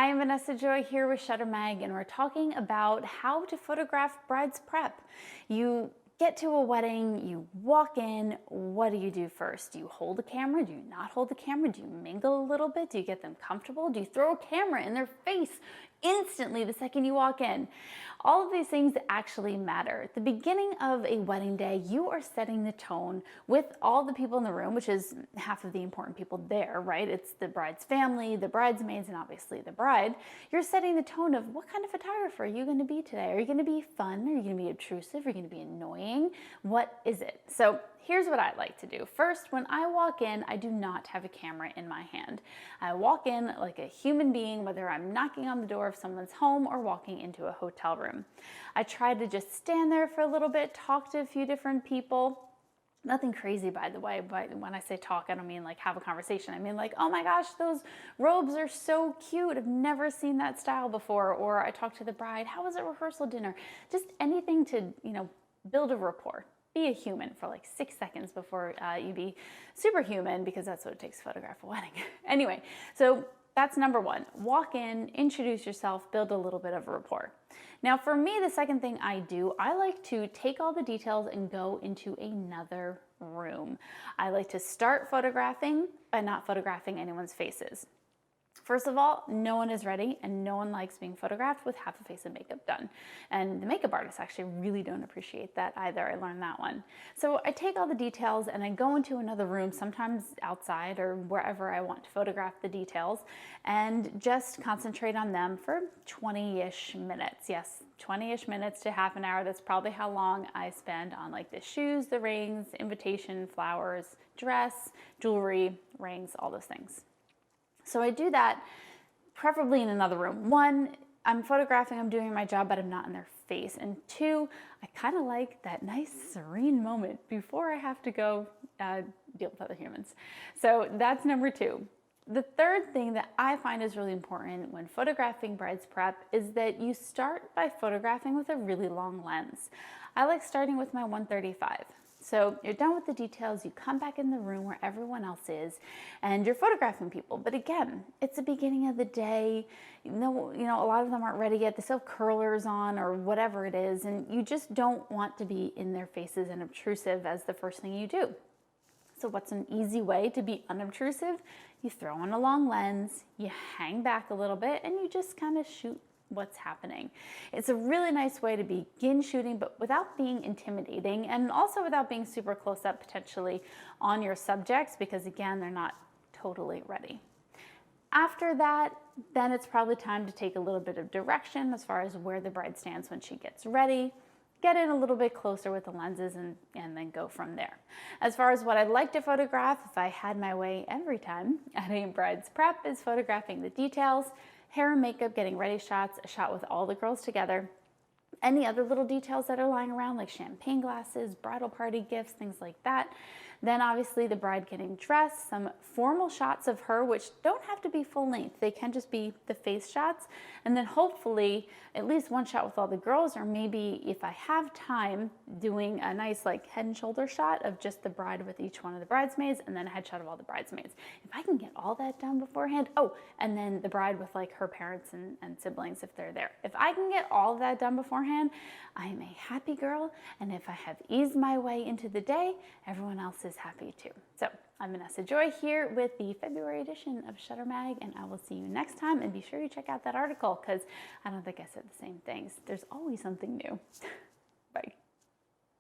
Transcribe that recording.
Hi, I'm Vanessa Joy here with Shutter Mag, and we're talking about how to photograph bride's prep. You get to a wedding, you walk in, what do you do first? Do you hold the camera? Do you not hold the camera? Do you mingle a little bit? Do you get them comfortable? Do you throw a camera in their face instantly the second you walk in? All of these things actually matter. At the beginning of a wedding day, you are setting the tone with all the people in the room, which is half of the important people there, right? It's the bride's family, the bridesmaids, and obviously the bride. You're setting the tone of what kind of photographer are you going to be today? Are you going to be fun? Are you going to be obtrusive? Are you going to be annoying? What is it? So here's what I like to do. First, when I walk in, I do not have a camera in my hand. I walk in like a human being, whether I'm knocking on the door of someone's home or walking into a hotel room. I try to just stand there for a little bit, talk to a few different people. Nothing crazy, by the way, but when I say talk, I don't mean like have a conversation. I mean like, oh my gosh, those robes are so cute. I've never seen that style before. Or I talk to the bride, how was the rehearsal dinner? Just anything to, build a rapport. Be a human for like 6 seconds before you be superhuman, because that's what it takes to photograph a wedding. Anyway, so that's number one. Walk in, introduce yourself, build a little bit of a rapport. Now for me, the second thing I do, I like to take all the details and go into another room. I like to start photographing by not photographing anyone's faces. First of all, no one is ready and no one likes being photographed with half a face of makeup done. And the makeup artists actually really don't appreciate that either. I learned that one. So I take all the details and I go into another room, sometimes outside or wherever I want to photograph the details, and just concentrate on them for 20-ish minutes. Yes, 20-ish minutes to half an hour. That's probably how long I spend on like the shoes, the rings, invitation, flowers, dress, jewelry, rings, all those things. So I do that preferably in another room. One, I'm photographing, I'm doing my job, but I'm not in their face. And two, I kind of like that nice serene moment before I have to go deal with other humans. So that's number two. The third thing that I find is really important when photographing bride's prep is that you start by photographing with a really long lens. I like starting with my 135. So you're done with the details, you come back in the room where everyone else is, and you're photographing people. But again, it's the beginning of the day. A lot of them aren't ready yet. They still have curlers on or whatever it is, and you just don't want to be in their faces and obtrusive as the first thing you do. So what's an easy way to be unobtrusive? You throw on a long lens, you hang back a little bit, and you just kind of shoot what's happening. It's a really nice way to begin shooting, but without being intimidating and also without being super close up potentially on your subjects, because again, they're not totally ready. After that, then it's probably time to take a little bit of direction as far as where the bride stands when she gets ready. Get in a little bit closer with the lenses and then go from there. As far as what I'd like to photograph, if I had my way every time at a bride's prep, is photographing the details, hair and makeup, getting ready shots, a shot with all the girls together, any other little details that are lying around like champagne glasses, bridal party gifts, things like that. Then obviously the bride getting dressed, some formal shots of her, which don't have to be full length. They can just be the face shots. And then hopefully at least one shot with all the girls, or maybe if I have time, doing a nice like head and shoulder shot of just the bride with each one of the bridesmaids, and then a headshot of all the bridesmaids. If I can get all that done beforehand, and then the bride with like her parents and siblings if they're there. If I can get all of that done beforehand, I am a happy girl. And if I have eased my way into the day, everyone else is happy too. So I'm Vanessa Joy here with the February edition of Shutter Mag, and I will see you next time. And be sure you check out that article, because I don't think I said the same things. There's always something new. Bye.